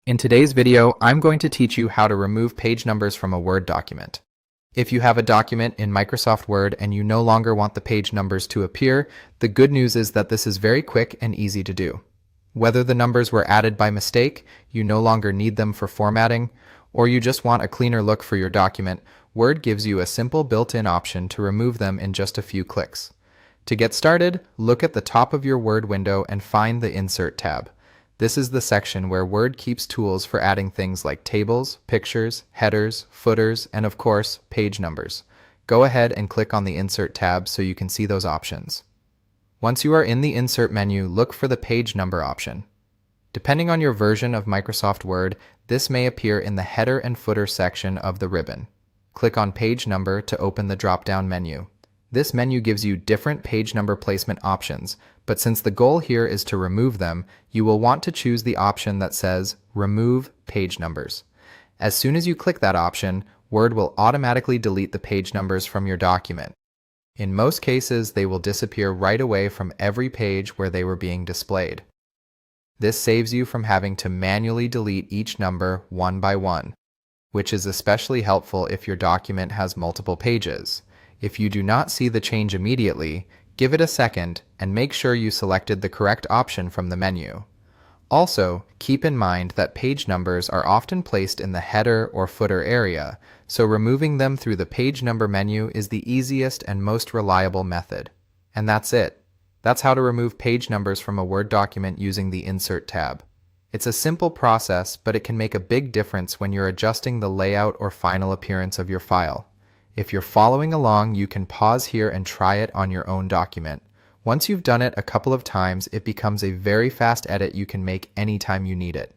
In today's video, I'm going to teach you how to remove page numbers from a Word document. If you have a document in Microsoft Word and you no longer want the page numbers to appear, the good news is that this is very quick and easy to do. Whether the numbers were added by mistake, you no longer need them for formatting, or you just want a cleaner look for your document, Word gives you a simple built-in option to remove them in just a few clicks. To get started, look at the top of your Word window and find the Insert tab. This is the section where Word keeps tools for adding things like tables, pictures, headers, footers, and of course, page numbers. Go ahead and click on the Insert tab so you can see those options. Once you are in the Insert menu, look for the Page Number option. Depending on your version of Microsoft Word, this may appear in the Header and Footer section of the ribbon. Click on Page Number to open the drop-down menu. This menu gives you different page number placement options, but since the goal here is to remove them, you will want to choose the option that says Remove Page Numbers. As soon as you click that option, Word will automatically delete the page numbers from your document. In most cases, they will disappear right away from every page where they were being displayed. This saves you from having to manually delete each number one by one, which is especially helpful if your document has multiple pages. If you do not see the change immediately, give it a second and make sure you selected the correct option from the menu. Also, keep in mind that page numbers are often placed in the header or footer area, so removing them through the page number menu is the easiest and most reliable method. And that's it. That's how to remove page numbers from a Word document using the Insert tab. It's a simple process, but it can make a big difference when you're adjusting the layout or final appearance of your file. If you're following along, you can pause here and try it on your own document. Once you've done it a couple of times, it becomes a very fast edit you can make anytime you need it.